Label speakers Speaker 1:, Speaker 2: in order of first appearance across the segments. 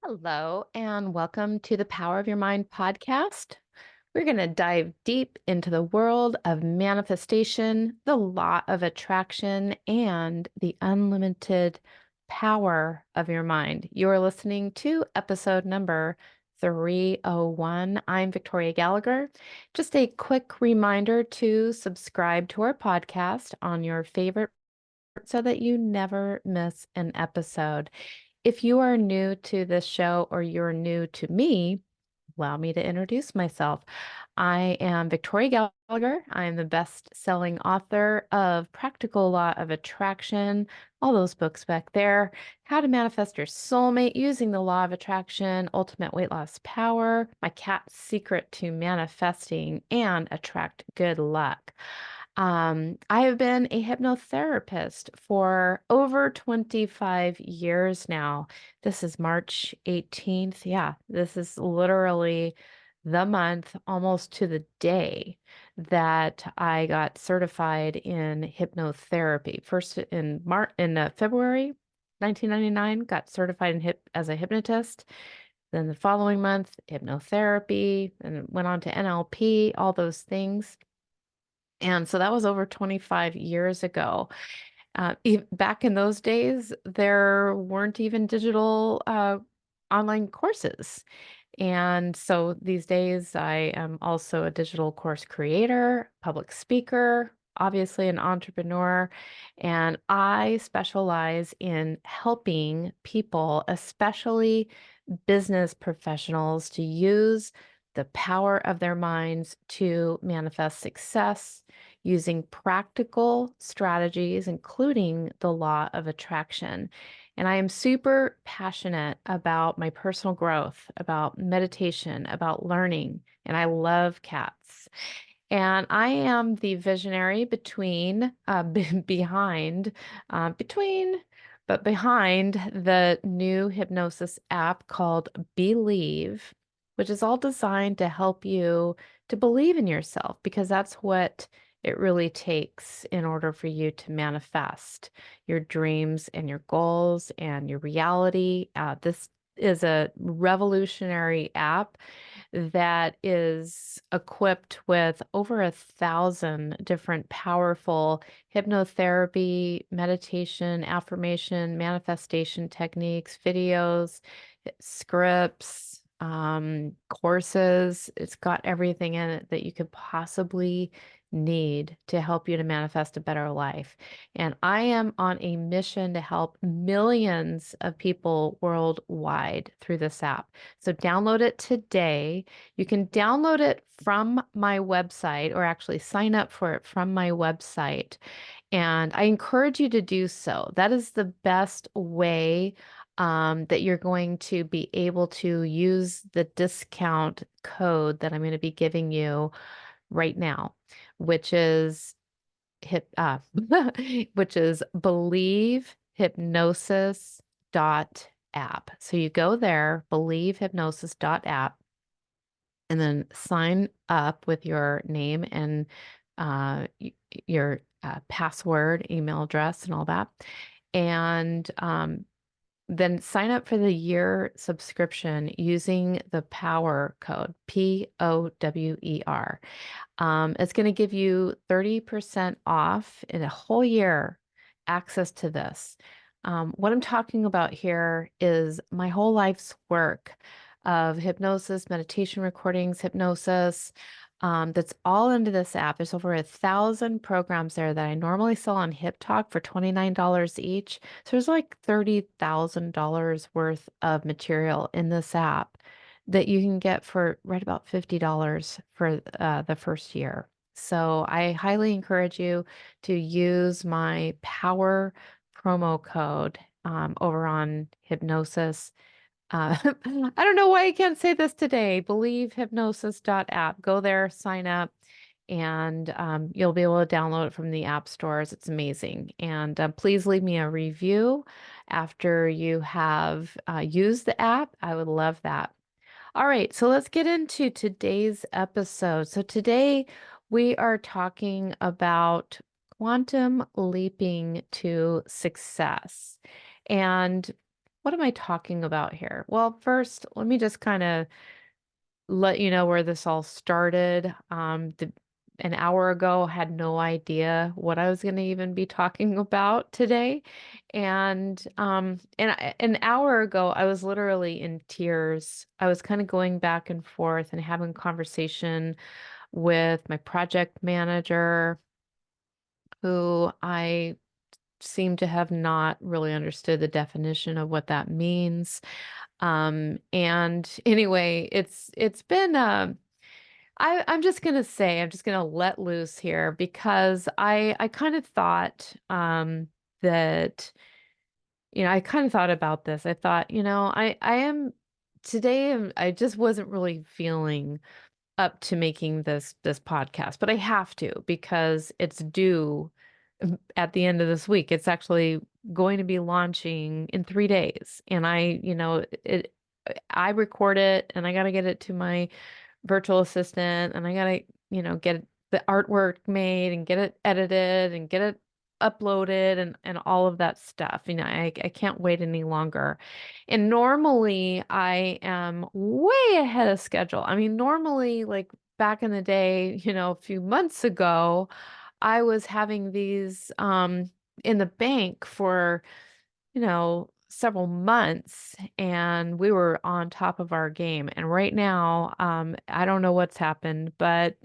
Speaker 1: Hello, and welcome to the Power of Your Mind podcast. We're going to dive deep into the world of manifestation, the law of attraction, and the unlimited power of your mind. You're listening to episode number 301. I'm Victoria Gallagher. Just a quick reminder to subscribe to our podcast on your favorite so that you never miss an episode. If you are new to this show or you're new to me, allow me to introduce myself. I am Victoria Gallagher. I am the best-selling author of Practical Law of Attraction, all those books back there, How to Manifest Your Soulmate Using the Law of Attraction, Ultimate Weight Loss Power, My Cat's Secret to Manifesting and Attract Good Luck. I have been a hypnotherapist for over 25 years now. This is March 18th. Yeah, this is literally the month, almost to the day, that I got certified in hypnotherapy. First in February 1999, got certified as a hypnotist. Then the following month, hypnotherapy, and went on to NLP, all those things. And so that was over 25 years ago. Back in those days, there weren't even digital online courses. And so these days, I am also a digital course creator, public speaker, obviously an entrepreneur, and I specialize in helping people, especially business professionals, to use the power of their minds to manifest success using practical strategies, including the law of attraction. And I am super passionate about my personal growth, about meditation, about learning, and I love cats. And I am the visionary behind the new hypnosis app called Believe, which is all designed to help you to believe in yourself, because that's what it really takes in order for you to manifest your dreams and your goals and your reality. This is a revolutionary app that is equipped with over 1,000 different powerful hypnotherapy, meditation, affirmation, manifestation techniques, videos, scripts, courses. It's got everything in it that you could possibly need to help you to manifest a better life. And I am on a mission to help millions of people worldwide through this app. So download it today. You can download it from my website, or actually sign up for it from my website. And I encourage you to do so. That is the best way that you're going to be able to use the discount code that I'm going to be giving you right now, which is which is believehypnosis.app. So you go there, believehypnosis.app, and then sign up with your name and your password, email address, and all that. And then sign up for the year subscription using the power code, POWER. It's going to give you 30% off in a whole year access to this. What I'm talking about here is my whole life's work of hypnosis, meditation recordings, hypnosis. That's all into this app. There's over 1,000 programs there that I normally sell on Hip Talk for $29 each. So there's like $30,000 worth of material in this app that you can get for right about $50 for the first year. So I highly encourage you to use my power promo code over on Hypnosis. I don't know why I can't say this today. Believehypnosis.app. Go there, sign up, and you'll be able to download it from the app stores. It's amazing. And please leave me a review after you have used the app. I would love that. All right, so let's get into today's episode. So today we are talking about quantum leaping to success. And what am I talking about here? Well, first, let me just kind of let you know where this all started. An hour ago, I had no idea what I was going to even be talking about today. An hour ago, I was literally in tears. I was kind of going back and forth and having conversation with my project manager, who I seem to have not really understood the definition of what that means. And anyway, it's been I'm just gonna say, I'm just gonna let loose here because I kind of thought that, I kind of thought about this. I thought, I am today I just wasn't really feeling up to making this podcast, but I have to because it's due at the end of this week. It's actually going to be launching in 3 days. And I record it and I got to get it to my virtual assistant and I got to, get the artwork made and get it edited and get it uploaded and all of that stuff. I can't wait any longer. And normally I am way ahead of schedule. I mean, normally, like back in the day, a few months ago, I was having these in the bank for, several months, and we were on top of our game. And right now, I don't know what's happened, but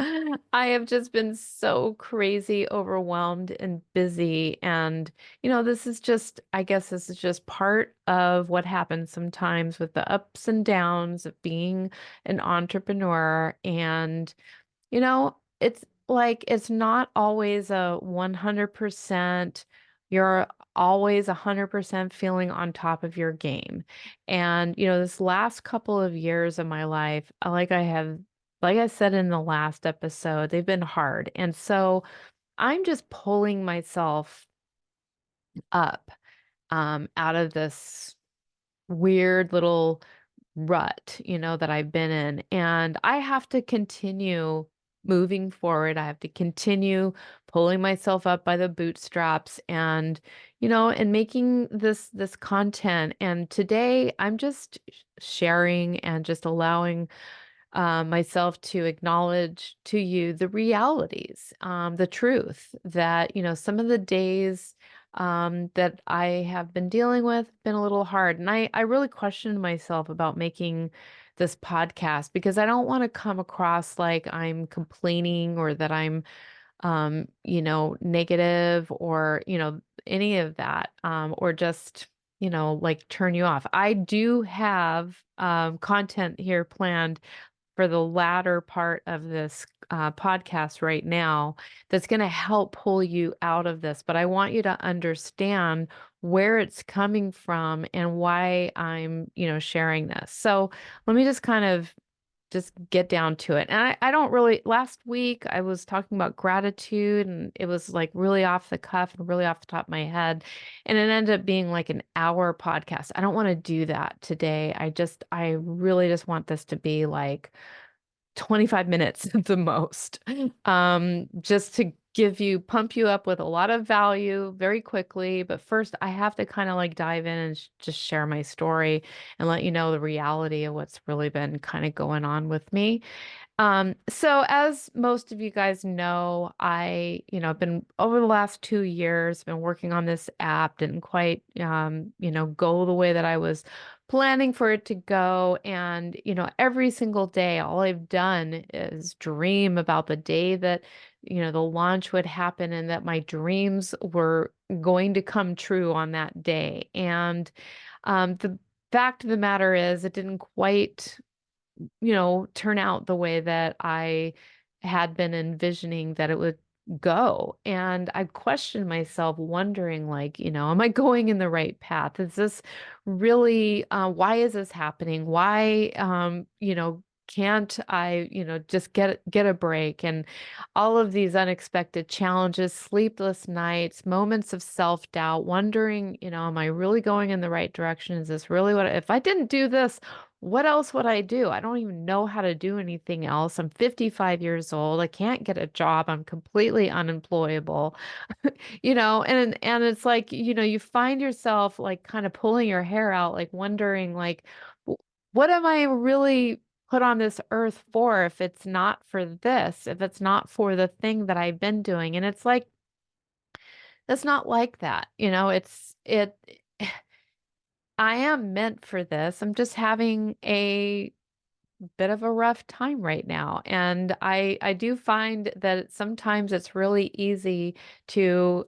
Speaker 1: I have just been so crazy, overwhelmed, and busy. And, this is just, I guess this is just part of what happens sometimes with the ups and downs of being an entrepreneur. And it's like it's not always a 100%, you're always 100% feeling on top of your game. And, this last couple of years of my life, like I said in the last episode, they've been hard. And so I'm just pulling myself up out of this weird little rut, that I've been in. And I have to continue moving forward. I have to continue pulling myself up by the bootstraps and, and making this content. And today I'm just sharing and just allowing myself to acknowledge to you the realities, the truth that, some of the days that I have been dealing with have been a little hard. And I really questioned myself about making this podcast because I don't want to come across like I'm complaining or that I'm, negative or, any of that, or just, like turn you off. I do have content here planned for the latter part of this podcast right now that's going to help pull you out of this. But I want you to understand where it's coming from and why I'm, sharing this. So let me just kind of just get down to it. And I don't really, last week I was talking about gratitude and it was like really off the cuff and really off the top of my head. And it ended up being like an hour podcast. I don't want to do that today. I really just want this to be like 25 minutes at the most. Just to pump you up with a lot of value very quickly. But first, I have to kind of like dive in and just share my story and let you know the reality of what's really been kind of going on with me. So as most of you guys know, I've been over the last 2 years, been working on this app, didn't quite, go the way that I was planning for it to go. And, every single day, all I've done is dream about the day that, the launch would happen and that my dreams were going to come true on that day. And, the fact of the matter is it didn't quite turn out the way that I had been envisioning that it would go. And I questioned myself, wondering, like, am I going in the right path? Is this really, why is this happening? Why, can't I, just get a break? And all of these unexpected challenges, sleepless nights, moments of self-doubt, wondering, am I really going in the right direction? Is this really if I didn't do this, what else would I do? I don't even know how to do anything else. I'm 55 years old. I can't get a job. I'm completely unemployable. And it's like, you find yourself like kind of pulling your hair out, like wondering like what am I really put on this earth for if it's not for this, if it's not for the thing that I've been doing? And it's like it's not like that. I am meant for this. I'm just having a bit of a rough time right now. And I do find that sometimes it's really easy to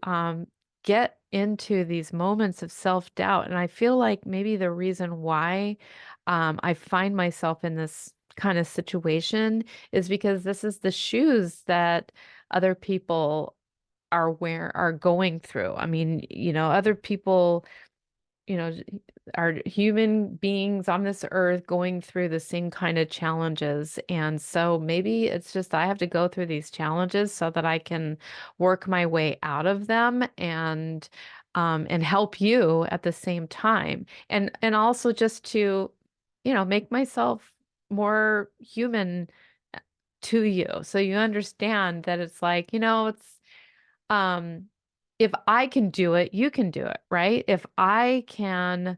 Speaker 1: get into these moments of self-doubt. And I feel like maybe the reason why I find myself in this kind of situation is because this is the shoes that other people are going through. I mean, other people you know, are human beings on this earth going through the same kind of challenges. And so maybe it's just I have to go through these challenges so that I can work my way out of them and help you at the same time. And also just to, make myself more human to you. So you understand that it's like, um if I can do it, you can do it, right? If I can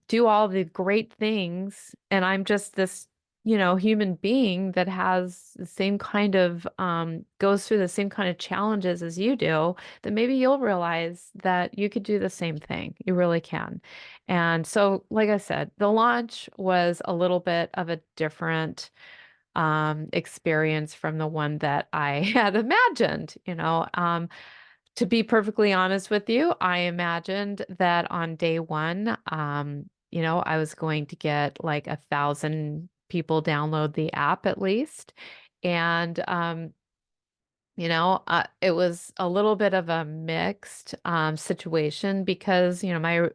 Speaker 1: do all the great things and I'm just this, human being that has the same kind of goes through the same kind of challenges as you do, then maybe you'll realize that you could do the same thing. You really can. And so, like I said, the launch was a little bit of a different experience from the one that I had imagined. To be perfectly honest with you, I imagined that on day one, I was going to get like 1,000 people download the app at least. And it was a little bit of a mixed situation because, my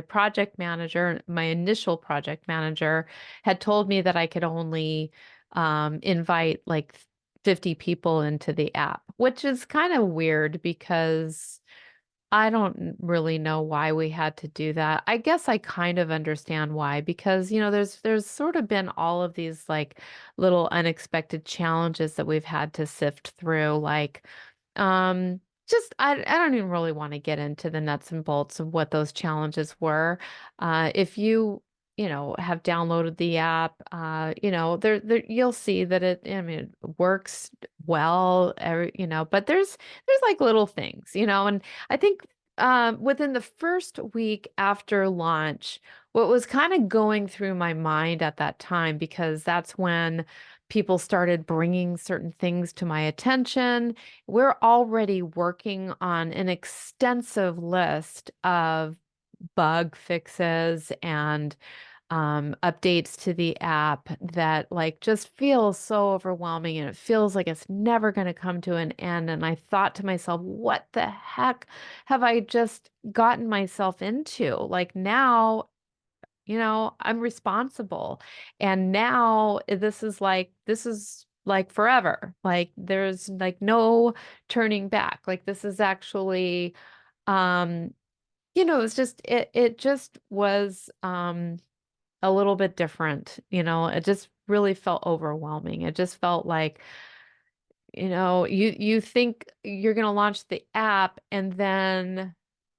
Speaker 1: project manager, my initial project manager, had told me that I could only invite like 50 people into the app, which is kind of weird because I don't really know why we had to do that. I guess I kind of understand why because, there's sort of been all of these like little unexpected challenges that we've had to sift through like just I don't even really want to get into the nuts and bolts of what those challenges were. If you have downloaded the app, there you'll see that I mean, it works well, but there's like little things, and I think within the first week after launch, what was kind of going through my mind at that time, because that's when people started bringing certain things to my attention. We're already working on an extensive list of bug fixes and updates to the app that like just feels so overwhelming and it feels like it's never going to come to an end. And I thought to myself, what the heck have I just gotten myself into? Like now, I'm responsible. And now this is like forever. Like there's like no turning back. Like this is actually, um, it's just, it just was, a little bit different, it just really felt overwhelming. It just felt like, you think you're going to launch the app and then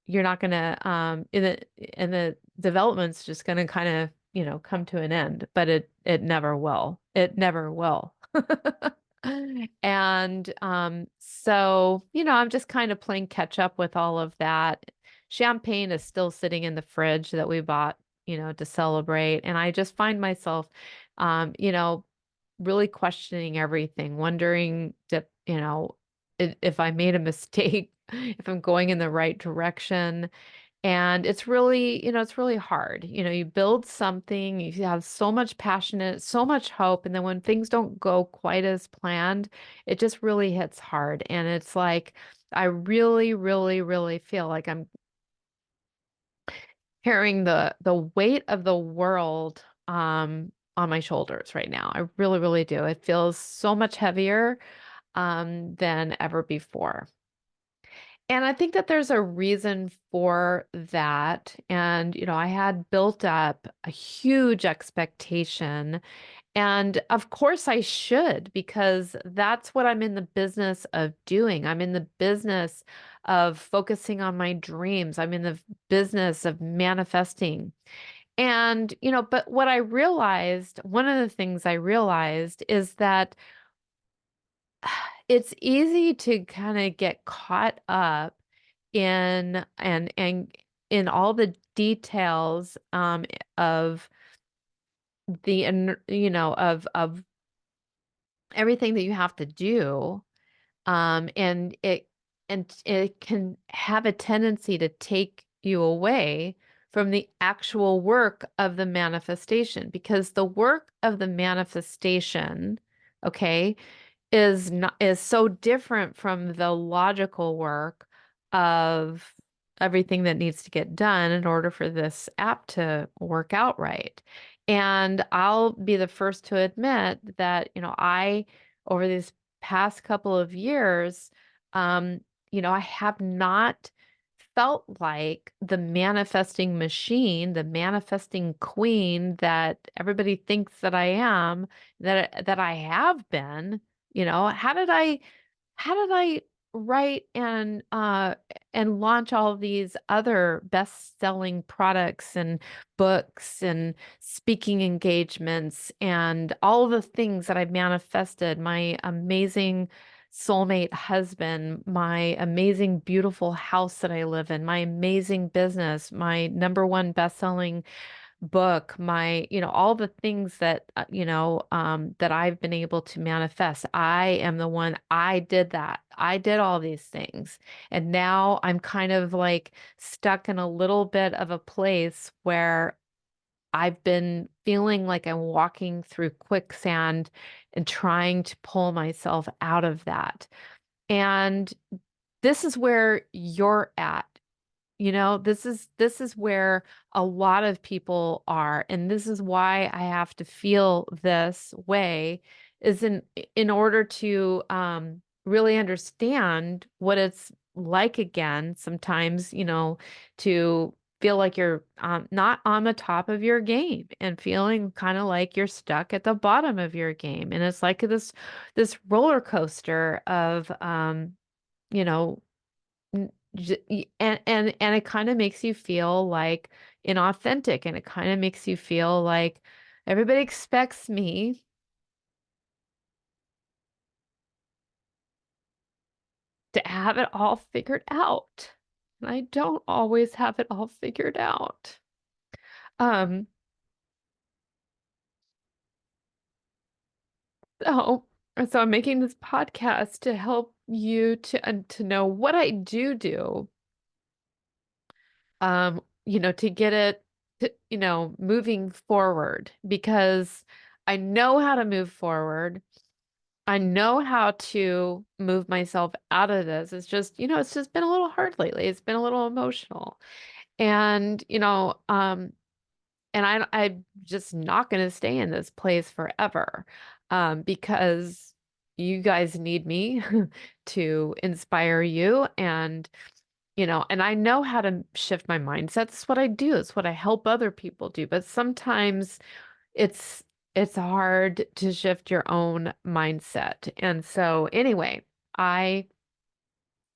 Speaker 1: you're not going to in the development's just going to kind of, come to an end, but it never will. It never will. And so, I'm just kind of playing catch up with all of that. Champagne is still sitting in the fridge that we bought, to celebrate. And I just find myself, really questioning everything, wondering that, if I made a mistake, if I'm going in the right direction. And it's really hard. You build something, you have so much passionate, so much hope, and then when things don't go quite as planned, it just really hits hard. And it's like I really, really, really feel like I'm carrying the weight of the world on my shoulders right now. I really, really do. It feels so much heavier than ever before. And I think that there's a reason for that. And, I had built up a huge expectation. And of course I should, because that's what I'm in the business of doing. I'm in the business of focusing on my dreams. I'm in the business of manifesting. And, but what I realized, one of the things I realized is that it's easy to kind of get caught up and in all the details of of everything that you have to do, and it can have a tendency to take you away from the actual work of the manifestation, because the work of the manifestation, okay, is so different from the logical work of everything that needs to get done in order for this app to work out right. And I'll be the first to admit that, I, over these past couple of years, I have not felt like the manifesting machine, the manifesting queen that everybody thinks that I am, that I have been. How did I write and launch all of these other best-selling products and books and speaking engagements and all the things that I've manifested, my amazing soulmate husband, my amazing beautiful house that I live in, my amazing business, my number one best-selling book, my, all the things that, that I've been able to manifest. I am the one, I did that. I did all these things. And now I'm kind of like stuck in a little bit of a place where I've been feeling like I'm walking through quicksand and trying to pull myself out of that. And this is where you're at. This is where a lot of people are, and this is why I have to feel this way, is in order to really understand what it's like again, sometimes, to feel like you're not on the top of your game and feeling kind of like you're stuck at the bottom of your game. And it's like this roller coaster of you know, and it kind of makes you feel like inauthentic, and it kind of makes you feel like everybody expects me to have it all figured out. And I don't always have it all figured out. Um, so so I'm making this podcast to help you to know what I do, to get it to, moving forward, because I know how to move forward. I know how to move myself out of this. It's just been a little hard lately. It's been a little emotional. And, and I'm just not going to stay in this place forever, because you guys need me to inspire you. And I know how to shift my mindset. That's what I do. It's what I help other people do. But sometimes it's it's hard to shift your own mindset. And so anyway, I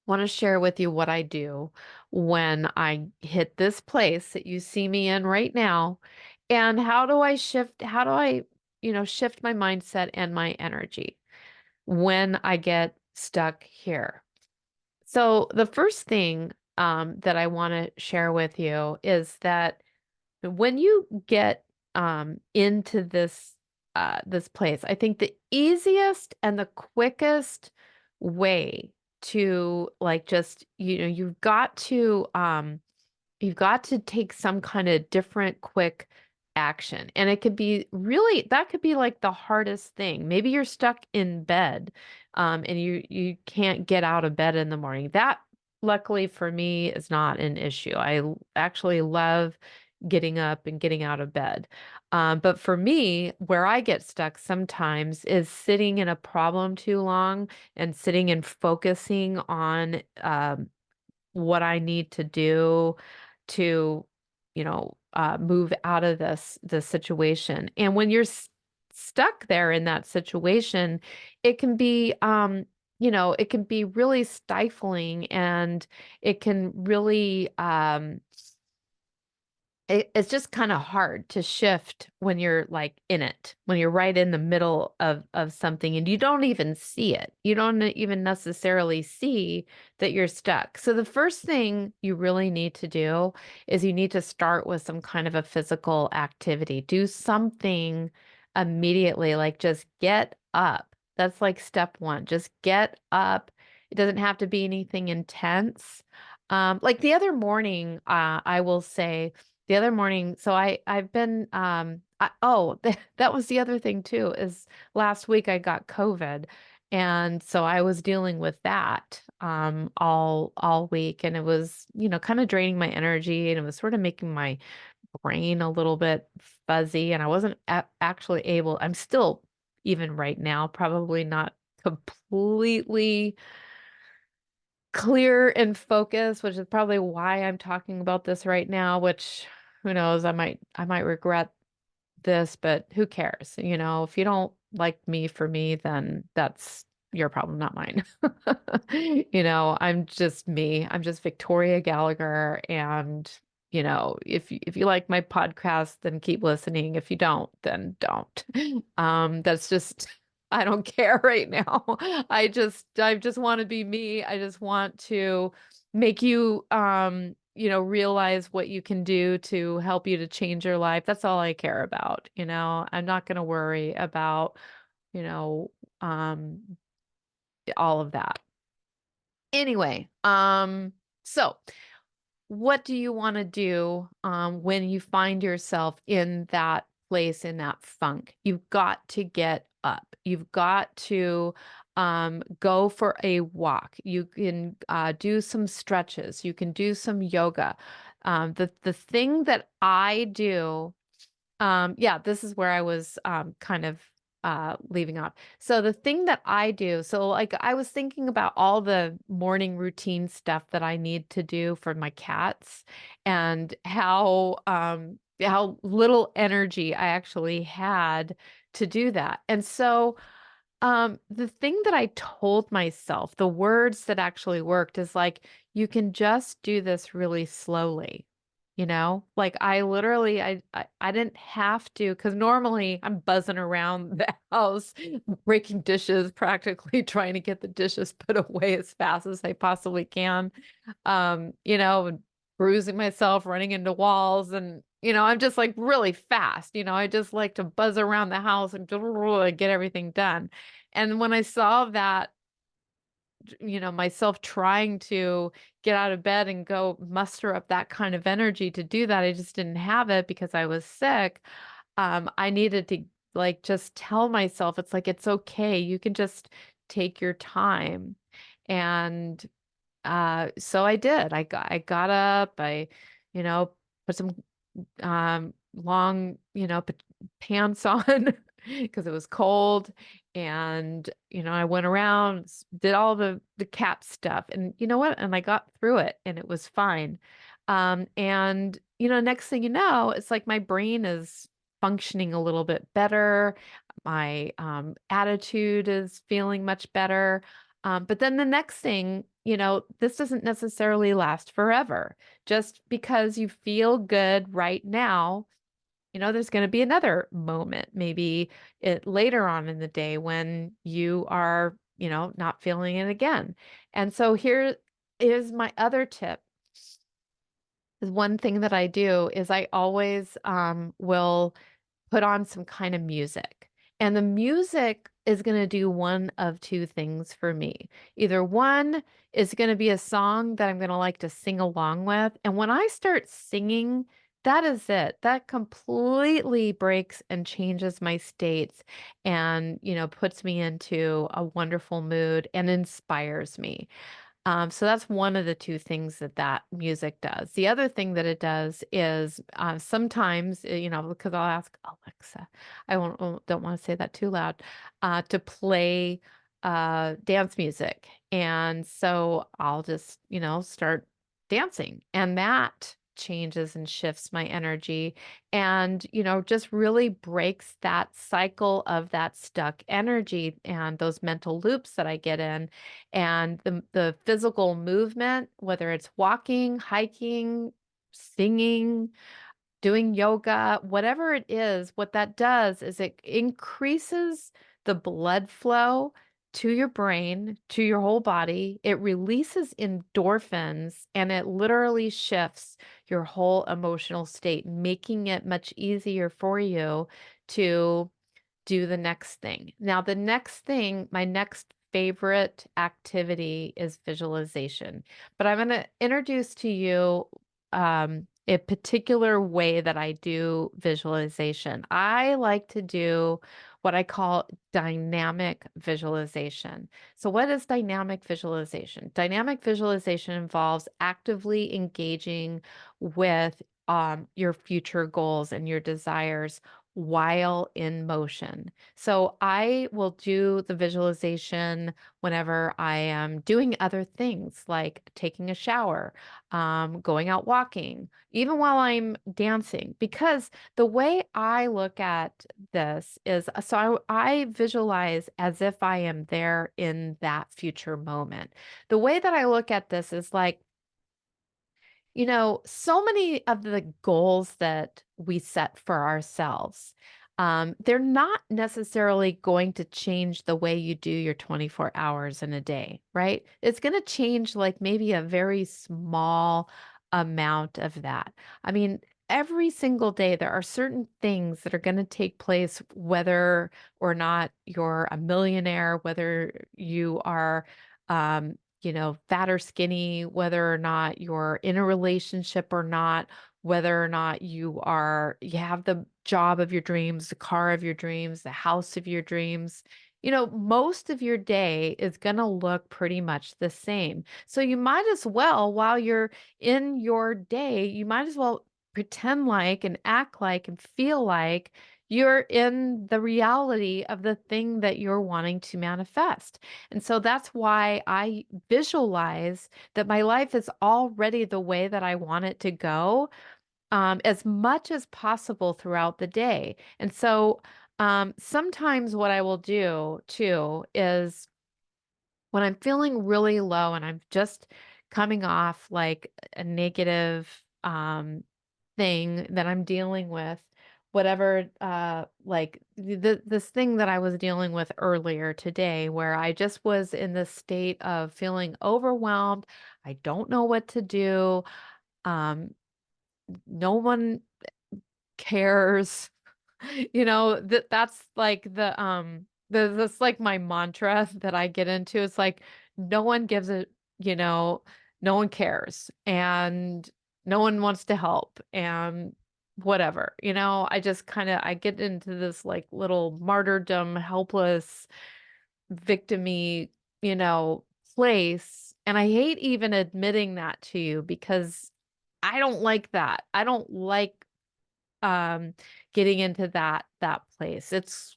Speaker 1: want to share with you what I do when I hit this place that you see me in right now, and how do I, shift my mindset and my energy when I get stuck here. So the first thing that I want to share with you is that when you get into this place, I think the easiest and the quickest way to, like, just, you've got to take some kind of different quick action. And it could be really, that could be like the hardest thing. Maybe you're stuck in bed, and you can't get out of bed in the morning. That, luckily for me, is not an issue. I actually love getting up and getting out of bed. But for me, where I get stuck sometimes is sitting in a problem too long and sitting and focusing on what I need to do to, move out of this situation. And when you're stuck there in that situation, it can be, it can be really stifling, and it can really, it's just kind of hard to shift when you're like in it, when you're right in the middle of something and you don't even see it. You don't even necessarily see that you're stuck. So the first thing you really need to do is you need to start with some kind of a physical activity. Do something immediately, like just get up. That's like step one. Just get up. It doesn't have to be anything intense. Like the other morning, I will say, the other morning, so I've been that was the other thing too, is last week I got COVID, and so I was dealing with that all week, and it was, kind of draining my energy, and it was sort of making my brain a little bit fuzzy, and I wasn't actually able. I'm still, even right now, probably not completely clear and focused, which is probably why I'm talking about this right now, which who knows, I might regret this, but who cares? If you don't like me for me, then that's your problem, not mine. I'm just me. I'm just Victoria Gallagher. And, if you like my podcast, then keep listening. If you don't, then don't. That's just, I don't care right now. I just want to be me. I just want to make you, realize what you can do to help you to change your life. That's all I care about. I'm not going to worry about, you know, um, all of that. Anyway, so what do you want to do when you find yourself in that place, in that funk? You've got to get up. You've got to go for a walk. You can do some stretches. You can do some yoga. The thing that I do, yeah, this is where I was kind of leaving off. So the thing that I do, so like I was thinking about all the morning routine stuff that I need to do for my cats, and how little energy I actually had to do that. And so the thing that I told myself, the words that actually worked, is like, you can just do this really slowly. Like I literally, I didn't have to, because normally I'm buzzing around the house, breaking dishes, practically trying to get the dishes put away as fast as I possibly can. And bruising myself, running into walls, and I'm just like really fast. I just like to buzz around the house and get everything done. And when I saw that, myself trying to get out of bed and go muster up that kind of energy to do that, I just didn't have it because I was sick. I needed to like just tell myself, it's like, it's okay. You can just take your time. And so I did. I got up, you know, put some long, pants on because it was cold. And, I went around, did all the cat stuff. And you know what? And I got through it and it was fine. And, next thing you know, it's like my brain is functioning a little bit better. My attitude is feeling much better. But then the next thing, this doesn't necessarily last forever. Just because you feel good right now, there's going to be another moment, maybe later on in the day when you are, not feeling it again. And so here is my other tip. Is one thing that I do is I always will put on some kind of music. And the music is going to do one of two things for me. Either one is going to be a song that I'm going to like to sing along with. And when I start singing, that is it. That completely breaks and changes my states and, puts me into a wonderful mood and inspires me. So that's one of the two things that that music does. The other thing that it does is sometimes, because I'll ask Alexa, don't want to say that too loud, to play dance music. And so I'll just, start dancing. And that changes and shifts my energy and, just really breaks that cycle of that stuck energy and those mental loops that I get in and the physical movement, whether it's walking, hiking, singing, doing yoga, whatever it is, what that does is it increases the blood flow to your brain, to your whole body. It releases endorphins and it literally shifts your whole emotional state, making it much easier for you to do the next thing. Now, the next thing, my next favorite activity is visualization. But I'm going to introduce to you a particular way that I do visualization. I like to do what I call dynamic visualization. So, what is dynamic visualization? Dynamic visualization involves actively engaging with your future goals and your desires while in motion. So I will do the visualization whenever I am doing other things like taking a shower, going out walking, even while I'm dancing, because the way I look at this is so I visualize as if I am there in that future moment. The way that I look at this is like, so many of the goals that we set for ourselves, they're not necessarily going to change the way you do your 24 hours in a day, right? It's going to change like maybe a very small amount of that. I mean, every single day, there are certain things that are going to take place, whether or not you're a millionaire, whether you are, fat or skinny, whether or not you're in a relationship or not, whether or not you have the job of your dreams, the car of your dreams, the house of your dreams. Most of your day is going to look pretty much the same. So you might as well, while you're in your day, you might as well pretend like and act like and feel like you're in the reality of the thing that you're wanting to manifest. And so that's why I visualize that my life is already the way that I want it to go, as much as possible throughout the day. And so sometimes what I will do too is when I'm feeling really low and I'm just coming off like a negative thing that I'm dealing with, whatever like this thing that I was dealing with earlier today where I just was in this state of feeling overwhelmed. I don't know what to do. No one cares. That's like that's like my mantra that I get into. It's like no one gives a, you know, no one cares and no one wants to help and whatever. I just kind of I get into this like little martyrdom, helpless, victimy, place. And I hate even admitting that to you because I don't like that. I don't like um getting into that place. It's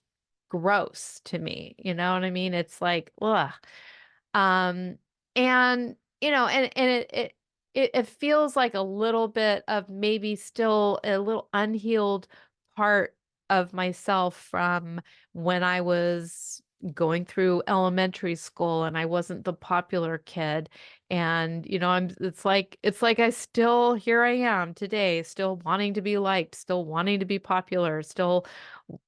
Speaker 1: gross to me. You know what I mean? It's like, ugh. Um, and it feels like a little bit of maybe still a little unhealed part of myself from when I was going through elementary school and I wasn't the popular kid. And it's like I still here I am today, still wanting to be liked, still wanting to be popular, still,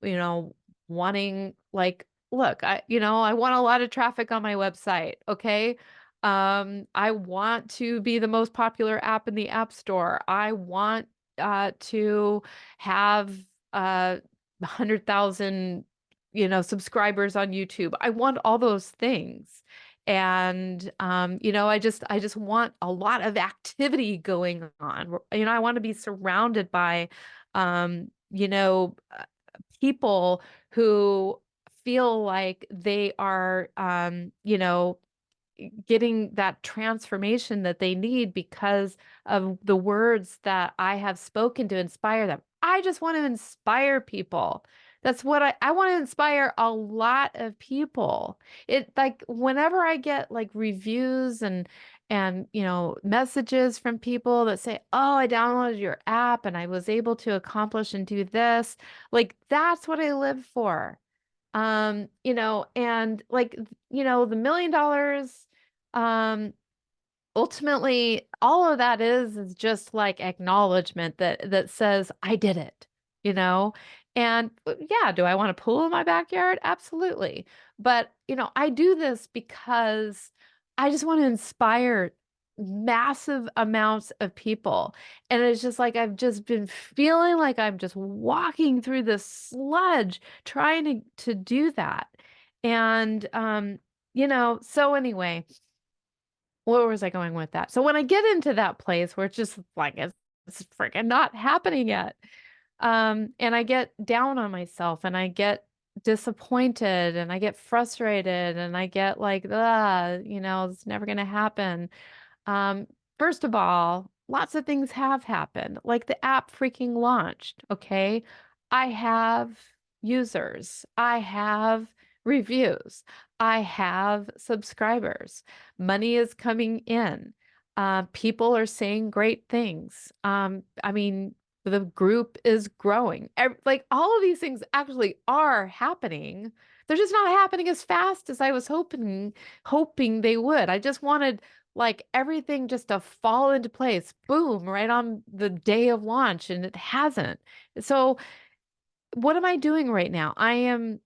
Speaker 1: you know, wanting like look, I want a lot of traffic on my website, okay? I want to be the most popular app in the App Store. I want to have 100,000, subscribers on YouTube. I want all those things. And I just want a lot of activity going on. I want to be surrounded by people who feel like they are, getting that transformation that they need because of the words that I have spoken to inspire them. I just want to inspire people. That's what I want to inspire a lot of people. It like whenever I get like reviews and messages from people that say, "Oh, I downloaded your app and I was able to accomplish and do this." Like that's what I live for. And like, the $1 million, um, ultimately all of that is just like acknowledgement that says I did it, you know? And yeah, do I want a pool in my backyard? Absolutely. But, I do this because I just want to inspire massive amounts of people. And it's just like I've just been feeling like I'm just walking through this sludge trying to do that. And so anyway, where was I going with that? So when I get into that place where it's just like it's freaking not happening yet, and I get down on myself and I get disappointed and I get frustrated and I get like, it's never gonna happen. Um, First of all, lots of things have happened. Like the app freaking launched, okay? I have users. I have reviews. I have subscribers. Money is coming in. People are saying great things. I mean, the group is growing. Like all of these things actually are happening. They're just not happening as fast as I was hoping they would. I just wanted like everything just to fall into place, boom, right on the day of launch, and it hasn't. So, what am I doing right now? I am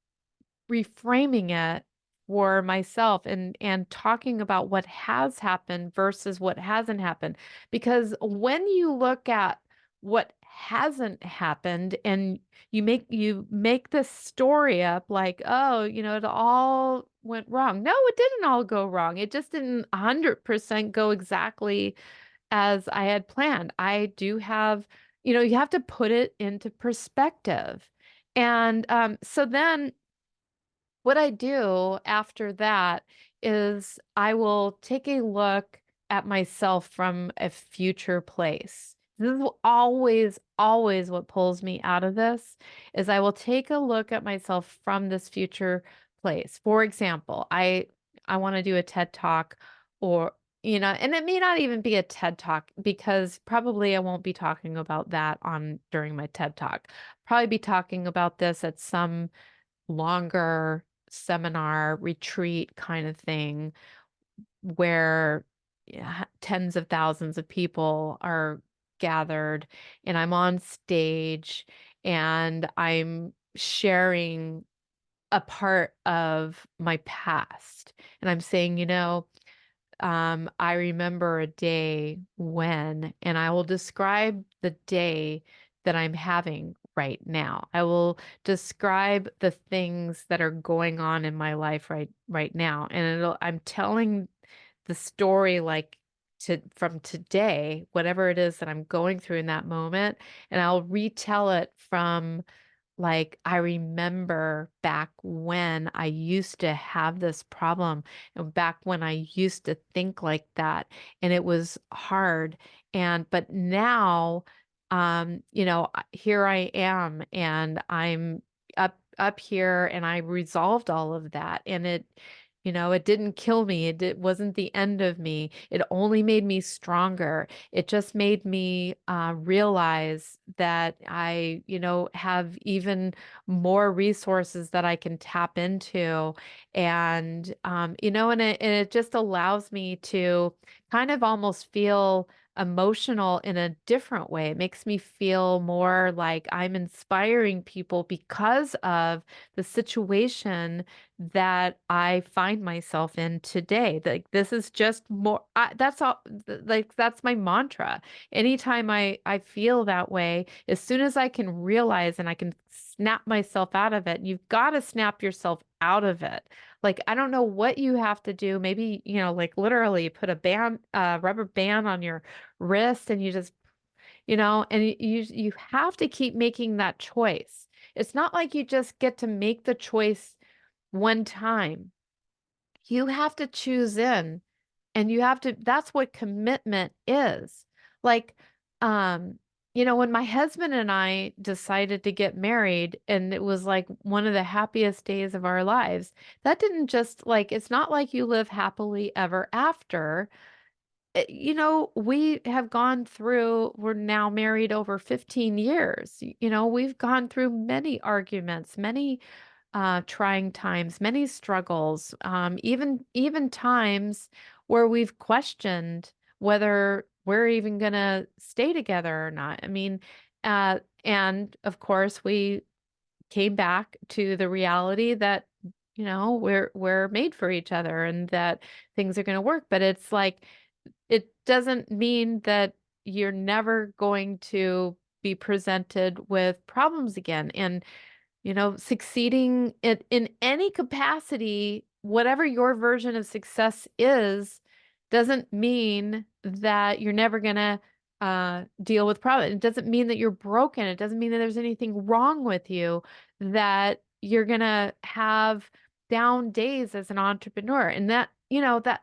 Speaker 1: reframing it for myself and talking about what has happened versus what hasn't happened. Because when you look at what hasn't happened and you make this story up like, oh, it all went wrong. No, it didn't all go wrong. It just didn't 100% go exactly as I had planned. I do have, you have to put it into perspective. And so then what I do after that is I will take a look at myself from a future place. This is always, always what pulls me out of this is I will take a look at myself from this future place. For example, I want to do a TED Talk or and it may not even be a TED Talk because probably I won't be talking about that on during my TED Talk. Probably be talking about this at some longer seminar retreat kind of thing where tens of thousands of people are gathered and I'm on stage and I'm sharing a part of my past and I'm saying, I remember a day when, and I will describe the day that I'm having right now. I will describe the things that are going on in my life right now. And I'm telling the story like from today, whatever it is that I'm going through in that moment, and I'll retell it from like, I remember back when I used to have this problem and back when I used to think like that and it was hard. But now, here I am and I'm up here and I resolved all of that and it didn't kill me. Wasn't the end of me. It only made me stronger. It just made me realize that I, have even more resources that I can tap into. And it just allows me to kind of almost feel emotional in a different way. It makes me feel more like I'm inspiring people because of the situation that I find myself in today. Like this is just more that's all like that's my mantra. Anytime I feel that way, as soon as I can realize and I can snap myself out of it, you've got to snap yourself out of it. Like I don't know what you have to do. Maybe, like literally put a rubber band on your wrist and you just and you have to keep making that choice. It's not like you just get to make the choice one time. You have to choose in, and you have to, that's what commitment is. Like, um, when my husband and I decided to get married, and it was like one of the happiest days of our lives, that didn't just like, it's not like you live happily ever after. We have gone through, we're now married over 15 years. We've gone through many arguments, many trying times, many struggles, even times where we've questioned whether we're even going to stay together or not. I mean, and of course, we came back to the reality that we're made for each other and that things are going to work. But it's like it doesn't mean that you're never going to be presented with problems again. And succeeding in any capacity, whatever your version of success is, doesn't mean that you're never going to deal with problems. It doesn't mean that you're broken. It doesn't mean that there's anything wrong with you, that you're going to have down days as an entrepreneur. And that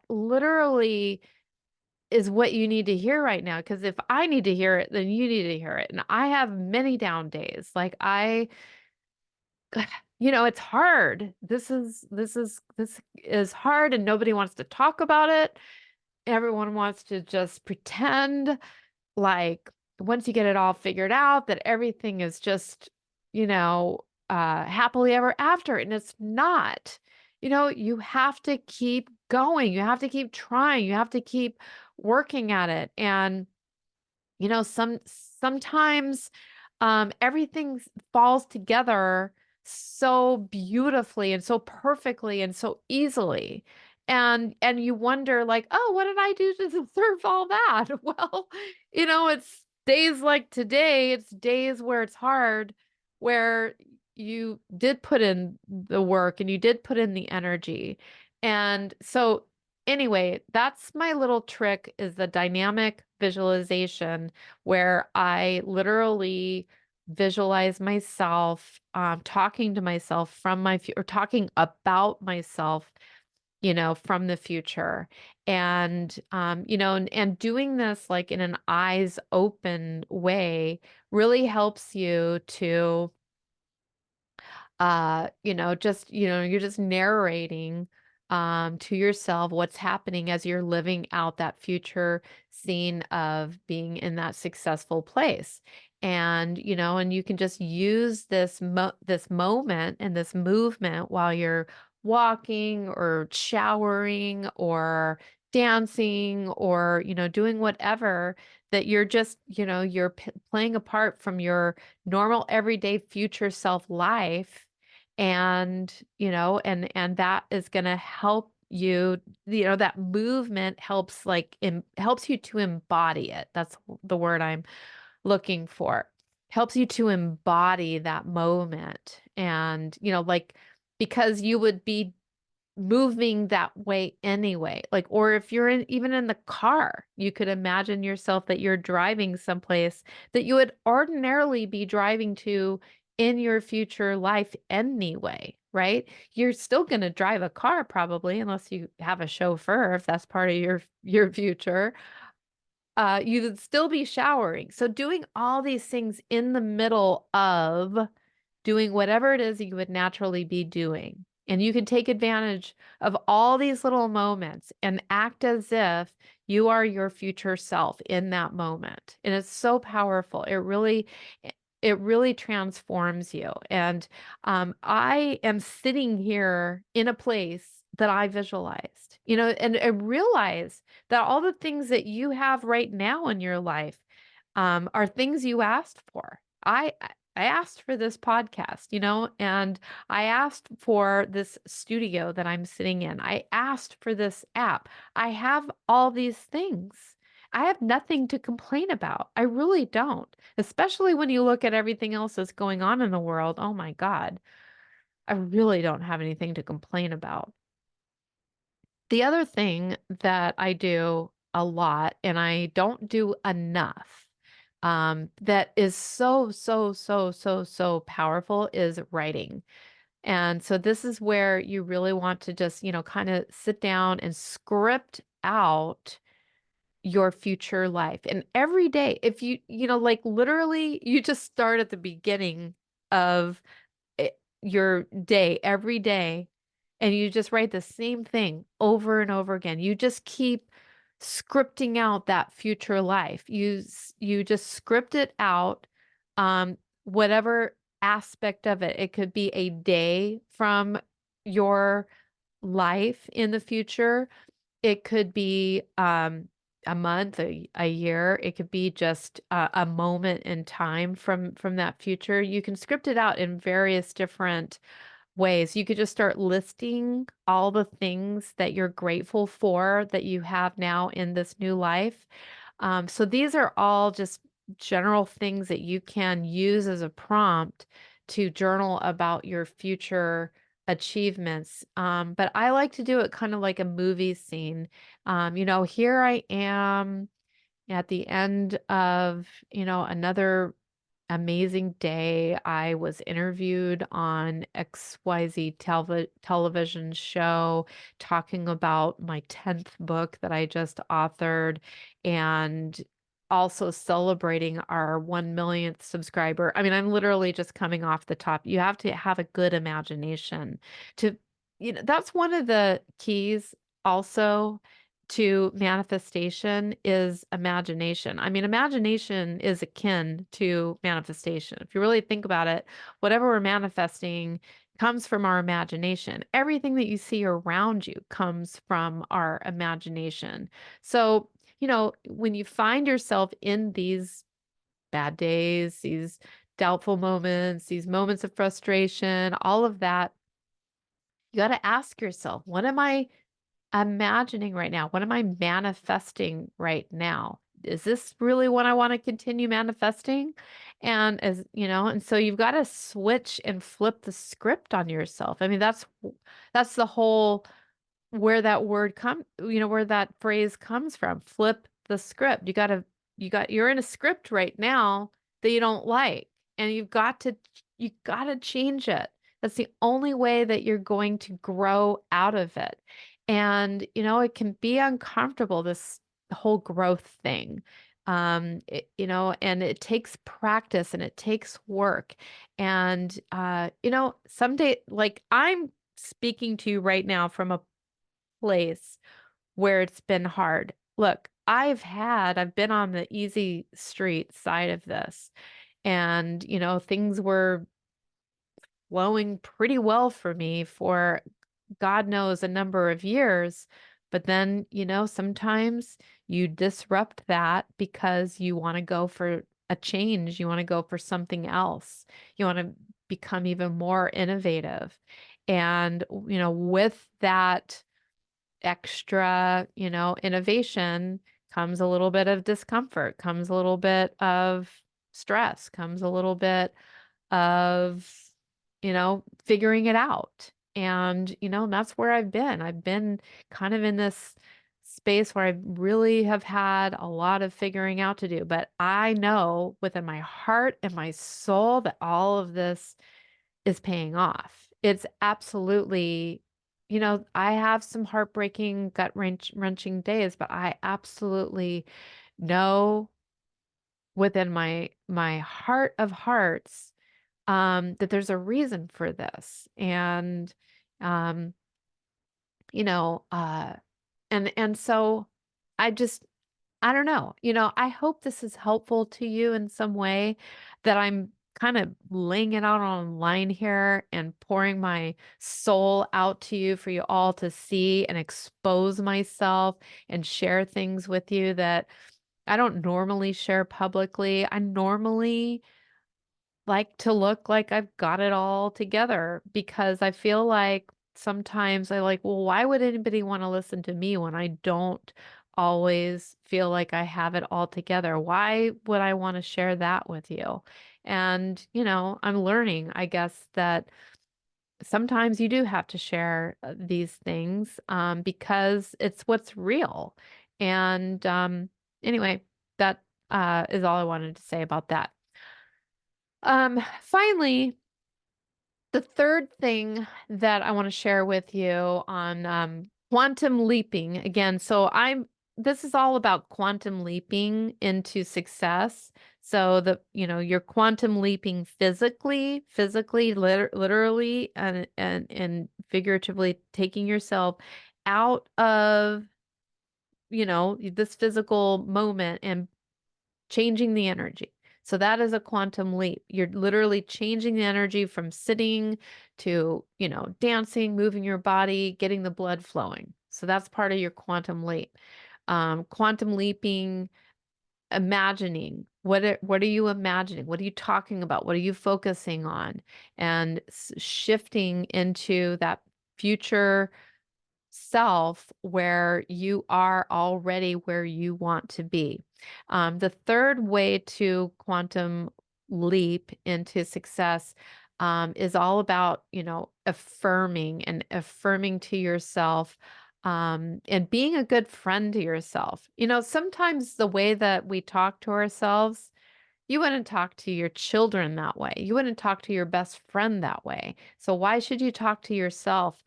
Speaker 1: literally is what you need to hear right now. Because if I need to hear it, then you need to hear it. And I have many down days. Like it's hard. This is hard, and nobody wants to talk about it. Everyone wants to just pretend like once you get it all figured out that everything is just, happily ever after. And it's not. You have to keep going. You have to keep trying. You have to keep working at it. And sometimes everything falls together so beautifully and so perfectly and so easily. And you wonder like, oh, what did I do to deserve all that? Well, it's days like today, it's days where it's hard, where you did put in the work and you did put in the energy. And so anyway, that's my little trick, is the dynamic visualization, where I literally visualize myself talking to myself from or talking about myself, from the future. And and doing this like in an eyes open way really helps you to just, you're just narrating to yourself what's happening as you're living out that future scene of being in that successful place. And you can just use this moment and this movement while you're walking or showering or dancing or, doing whatever, that you're just, you're playing a part from your normal everyday future self life. And that is going to help you, that movement helps helps you to embody it. That's the word I'm looking for. Helps you to embody that moment. And because you would be moving that way anyway. Like, or if you're even in the car, you could imagine yourself that you're driving someplace that you would ordinarily be driving to in your future life anyway, right? You're still going to drive a car probably, unless you have a chauffeur, if that's part of your future. You would still be showering. So doing all these things in the middle of doing whatever it is that you would naturally be doing. And you can take advantage of all these little moments and act as if you are your future self in that moment. And it's so powerful. It really transforms you. And I am sitting here in a place that I visualized, and realize that all the things that you have right now in your life are things you asked for. I asked for this podcast, and I asked for this studio that I'm sitting in. I asked for this app. I have all these things. I have nothing to complain about. I really don't, especially when you look at everything else that's going on in the world. Oh my God, I really don't have anything to complain about. The other thing that I do a lot, and I don't do enough, that is so, so, so, so, so powerful, is writing. And so this is where you really want to just, kind of sit down and script out your future life. And every day, if like literally you just start at the beginning of your day every day and you just write the same thing over and over again. You just keep scripting out that future life. You just script it out, whatever aspect of it. It could be a day from your life in the future. It could be a month, a year. It could be just a moment in time from that future. You can script it out in various different ways. You could just start listing all the things that you're grateful for that you have now in this new life. So these are all just general things that you can use as a prompt to journal about your future achievements. But I like to do it kind of like a movie scene. Here I am at the end of, another amazing day. I was interviewed on XYZ television show talking about my 10th book that I just authored and also celebrating our 1 millionth subscriber. I mean, I'm literally just coming off the top. You have to have a good imagination to, that's one of the keys also to manifestation is imagination. I mean, imagination is akin to manifestation. If you really think about it, whatever we're manifesting comes from our imagination. Everything that you see around you comes from our imagination. So, when you find yourself in these bad days, these doubtful moments, these moments of frustration, all of that, you got to ask yourself, what am I imagining right now? What am I manifesting right now? Is this really what I want to continue manifesting? And so you've got to switch and flip the script on yourself. I mean, that's the whole where that where that phrase comes from. Flip the script. You're in a script right now that you don't like, and you got to change it. That's the only way that you're going to grow out of it. And, it can be uncomfortable, this whole growth thing. And it takes practice and it takes work. And, someday, like I'm speaking to you right now from a place where it's been hard. Look, I've been on the easy street side of this, and, things were flowing pretty well for me for God knows a number of years. But then, sometimes you disrupt that because you want to go for a change. You want to go for something else. You want to become even more innovative. And, with that extra, innovation comes a little bit of discomfort, comes a little bit of stress, comes a little bit of, figuring it out. And, that's where I've been. I've been kind of in this space where I really have had a lot of figuring out to do. But I know within my heart and my soul that all of this is paying off. It's absolutely, I have some heartbreaking, gut wrenching days, but I absolutely know within my heart of hearts that there's a reason for this. And um, you know, uh, and so I don't know. I hope this is helpful to you in some way, that I'm kind of laying it out online here and pouring my soul out to you for you all to see and expose myself and share things with you that I don't normally share publicly. I normally like to look like I've got it all together because I feel like sometimes I like, well, why would anybody want to listen to me when I don't always feel like I have it all together? Why would I want to share that with you? And, I'm learning, I guess, that sometimes you do have to share these things because it's what's real. And anyway, that is all I wanted to say about that. Finally, The third thing that I want to share with you on quantum leaping again. This is all about quantum leaping into success. So you're quantum leaping physically, literally, and figuratively taking yourself out of, this physical moment and changing the energy. So that is a quantum leap. You're literally changing the energy from sitting to, dancing, moving your body, getting the blood flowing. So that's part of your quantum leap. Quantum leaping, imagining. What are you imagining? What are you talking about? What are you focusing on? And shifting into that future self where you are already where you want to be. The third way to quantum leap into success is all about, affirming to yourself, and being a good friend to yourself. Sometimes the way that we talk to ourselves, you wouldn't talk to your children that way. You wouldn't talk to your best friend that way. So why should you talk to yourself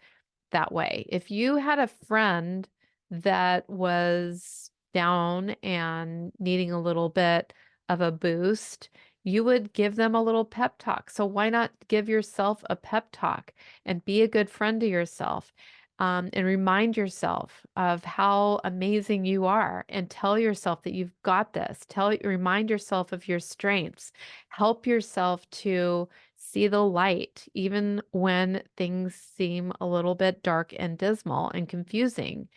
Speaker 1: that way? If you had a friend that was down and needing a little bit of a boost, you would give them a little pep talk. So why not give yourself a pep talk and be a good friend to yourself? And remind yourself of how amazing you are, and tell yourself that you've got this. Remind yourself of your strengths. Help yourself to see the light, even when things seem a little bit dark and dismal and confusing.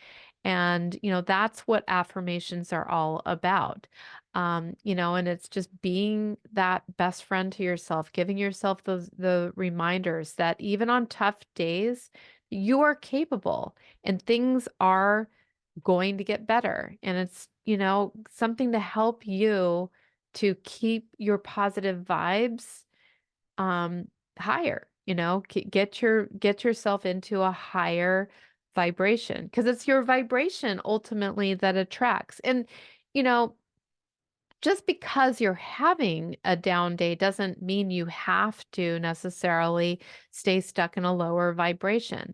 Speaker 1: And, that's what affirmations are all about. And it's just being that best friend to yourself, giving yourself the reminders that even on tough days, you are capable and things are going to get better. And it's, something to help you to keep your positive vibes um higher, get yourself into a higher vibration, because it's your vibration ultimately that attracts. And you know just because you're having a down day doesn't mean you have to necessarily stay stuck in a lower vibration.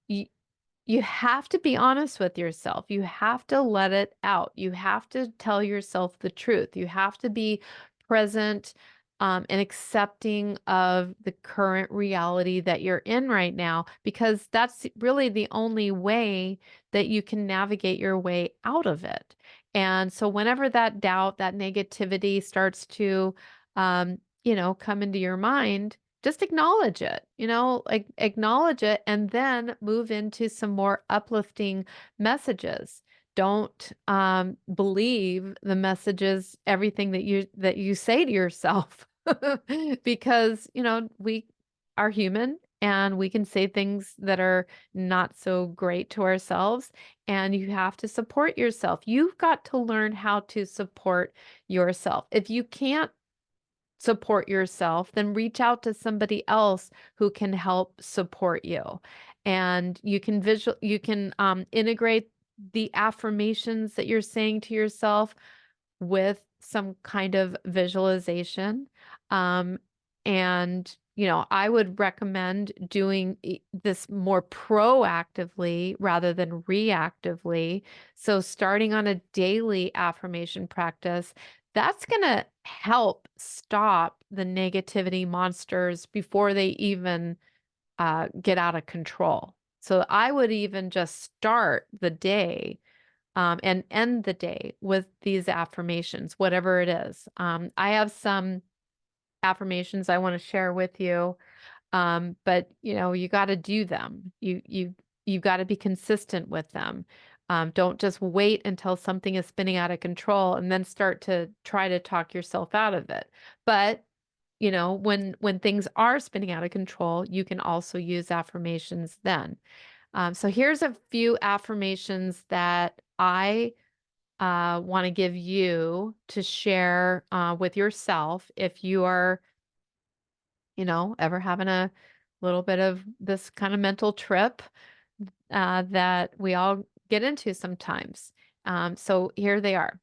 Speaker 1: You have to be honest with yourself. You have to let it out. You have to tell yourself the truth. You have to be present, and accepting of the current reality that you're in right now, because that's really the only way that you can navigate your way out of it. And so whenever that doubt, that negativity starts to, come into your mind, just acknowledge it, like acknowledge it, and then move into some more uplifting messages. Don't believe the messages, everything that you say to yourself, because we are human and we can say things that are not so great to ourselves, and you have to support yourself. You've got to learn how to support yourself. If you can't support yourself, then reach out to somebody else who can help support you. And you can integrate the affirmations that you're saying to yourself with some kind of visualization. Um, and I would recommend doing this more proactively rather than reactively. So starting on a daily affirmation practice, that's going to help stop the negativity monsters before they even get out of control. So I would even just start the day, and end the day with these affirmations, whatever it is. I have some affirmations I want to share with you, but you got to do them. You got to be consistent with them. Don't just wait until something is spinning out of control and then start to try to talk yourself out of it. But when things are spinning out of control, you can also use affirmations then. So here's a few affirmations that I want to give you to share with yourself if you are, ever having a little bit of this kind of mental trip that we all get into sometimes. So here they are.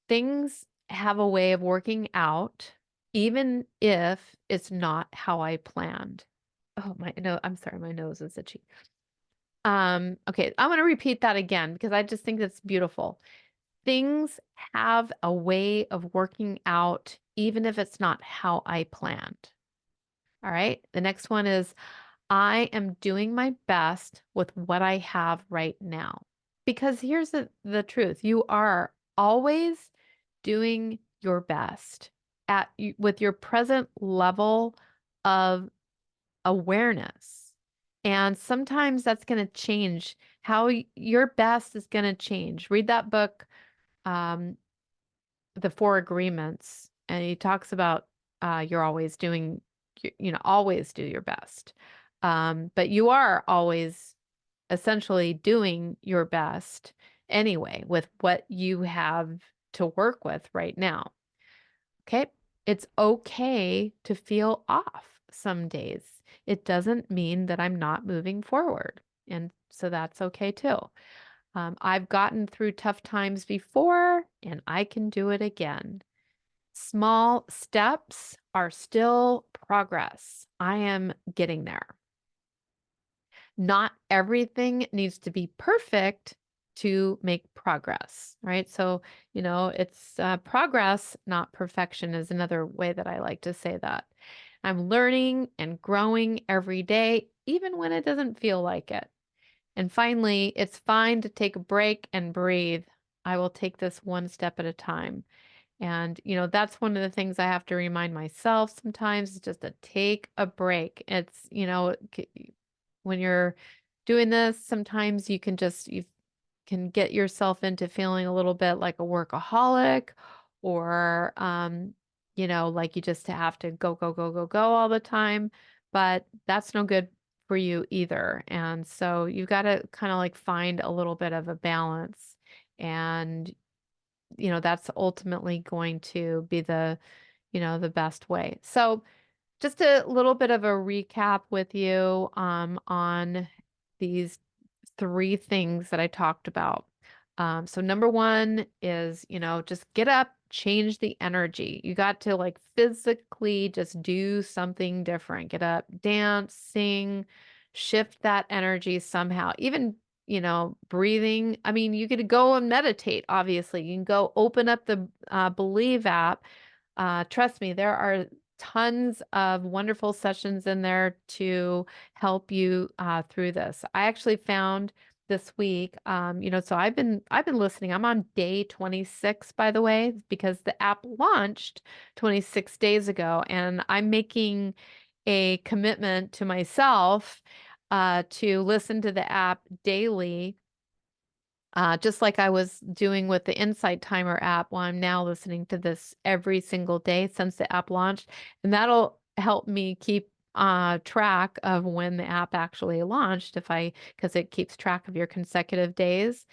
Speaker 1: Things have a way of working out even if it's not how I planned. Oh, no, I'm sorry, my nose is itchy. Okay, I'm going to repeat that again because I just think that's beautiful. Things have a way of working out, even if it's not how I planned. All right. The next one is I am doing my best with what I have right now. Because here's the truth. You are always doing your best with your present level of awareness. And sometimes that's going to change how your best is going to change. Read that book, um, The Four Agreements, and he talks about you're always doing, always do your best. But you are always essentially doing your best anyway with what you have to work with right now. Okay. It's okay to feel off some days. It doesn't mean that I'm not moving forward. And so that's okay too. I've gotten through tough times before and I can do it again. Small steps are still progress. I am getting there. Not everything needs to be perfect to make progress, right? So, it's progress, not perfection, is another way that I like to say that. I'm learning and growing every day, even when it doesn't feel like it. And finally, it's fine to take a break and breathe. I will take this one step at a time. And, that's one of the things I have to remind myself sometimes is just to take a break. It's, when you're doing this, sometimes you can get yourself into feeling a little bit like a workaholic or, like you just have to go, go, go, go, go all the time. But that's no good for you either. And so you've got to kind of like find a little bit of a balance. And, that's ultimately going to be the best way. So, just a little bit of a recap with you on these three things that I talked about. So number one is, just get up, change the energy. You got to like physically just do something different. Get up, dance, sing, shift that energy somehow. Even, breathing. I mean, you could go and meditate, obviously. You can go open up the Believe app. Trust me, there are tons of wonderful sessions in there to help you through this. I actually found this week, so I've been listening. I'm on day 26, by the way, because the app launched 26 days ago, and I'm making a commitment to myself to listen to the app daily just like I was doing with the Insight Timer app, well, I'm now listening to this every single day since the app launched. And that'll help me keep track of when the app actually launched because it keeps track of your consecutive days.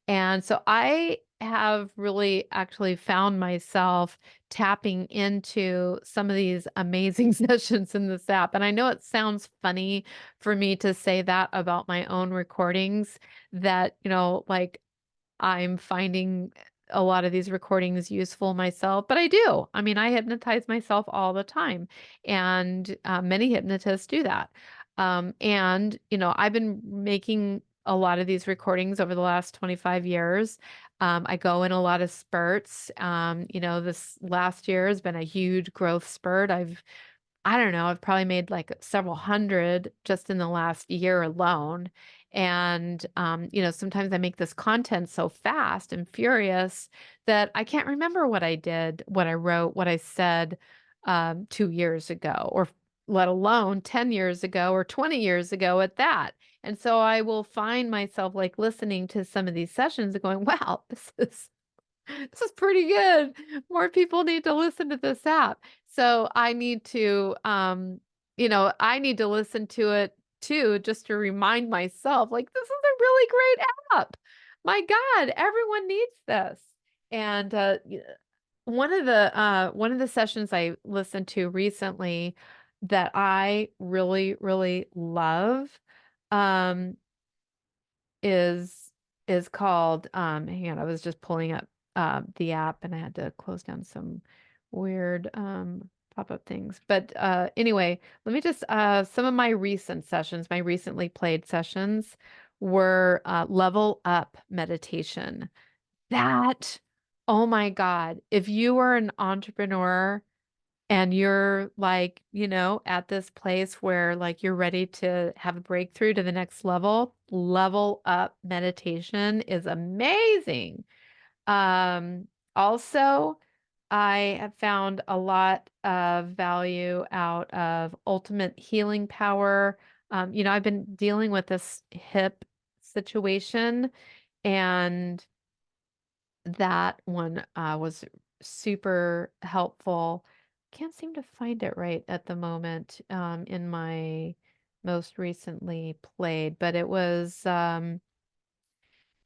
Speaker 1: And so I have really actually found myself tapping into some of these amazing sessions in this app. And I know it sounds funny for me to say that about my own recordings, that, like I'm finding a lot of these recordings useful myself, but I do. I mean, I hypnotize myself all the time, and many hypnotists do that. And, I've been making a lot of these recordings over the last 25 years. I go in a lot of spurts. This last year has been a huge growth spurt. I don't know, I've probably made like several hundred just in the last year alone. And, sometimes I make this content so fast and furious that I can't remember what I did, what I wrote, what I said 2 years ago, or let alone 10 years ago or 20 years ago at that. And so I will find myself like listening to some of these sessions and going, wow, this is pretty good. More people need to listen to this app. So I need to listen to it too, just to remind myself, like, this is a really great app. My God, everyone needs this. And one of the sessions I listened to recently that I really, really love, um, is called, hang on, I was just pulling up the app and I had to close down some weird pop-up things. But anyway, let me just some of my recent sessions, my recently played sessions were level up meditation. That, oh my God, if you are an entrepreneur and you're like, at this place where like you're ready to have a breakthrough to the next level, level up meditation is amazing. Also, I have found a lot of value out of ultimate healing power. I've been dealing with this hip situation, and that one was super helpful. Can't seem to find it right at the moment in my most recently played, but it was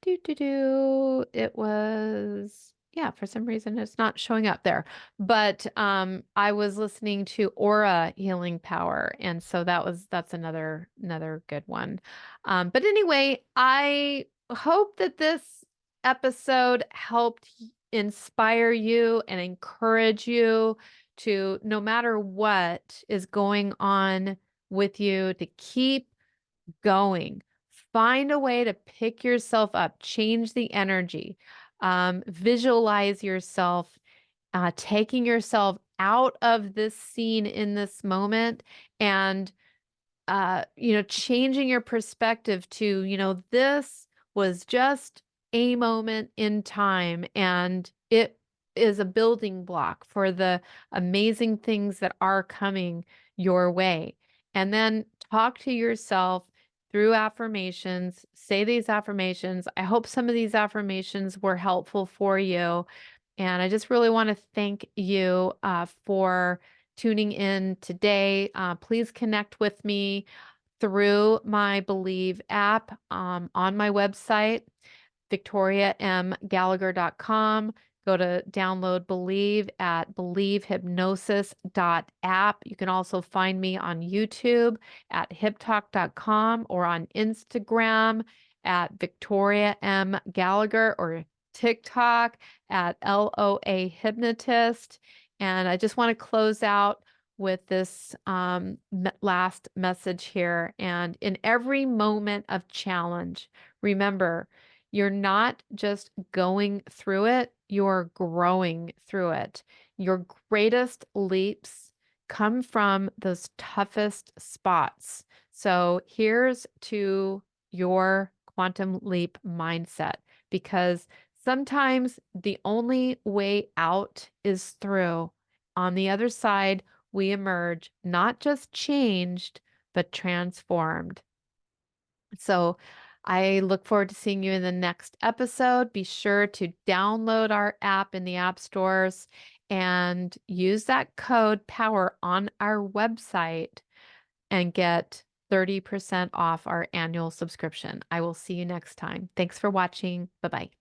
Speaker 1: it was, yeah, for some reason it's not showing up there. But I was listening to Aura Healing Power, and so that's another good one. But anyway, I hope that this episode helped inspire you and encourage you to, no matter what is going on with you, to keep going. Find a way to pick yourself up, change the energy, visualize yourself taking yourself out of this scene in this moment and changing your perspective to, this was just a moment in time and it is a building block for the amazing things that are coming your way. And then talk to yourself through affirmations, say these affirmations. I hope some of these affirmations were helpful for you. And I just really want to thank you for tuning in today. Please connect with me through my Believe app on my website, victoriamgallagher.com. Go to download Believe at believehypnosis.app. You can also find me on YouTube at hiptalk.com or on Instagram at Victoria M. Gallagher or TikTok at LOA Hypnotist. And I just want to close out with this last message here. And in every moment of challenge, remember, you're not just going through it, you're growing through it. Your greatest leaps come from those toughest spots. So here's to your quantum leap mindset, because sometimes the only way out is through. On the other side, we emerge not just changed, but transformed. So I look forward to seeing you in the next episode. Be sure to download our app in the app stores and use that code POWER on our website and get 30% off our annual subscription. I will see you next time. Thanks for watching. Bye-bye.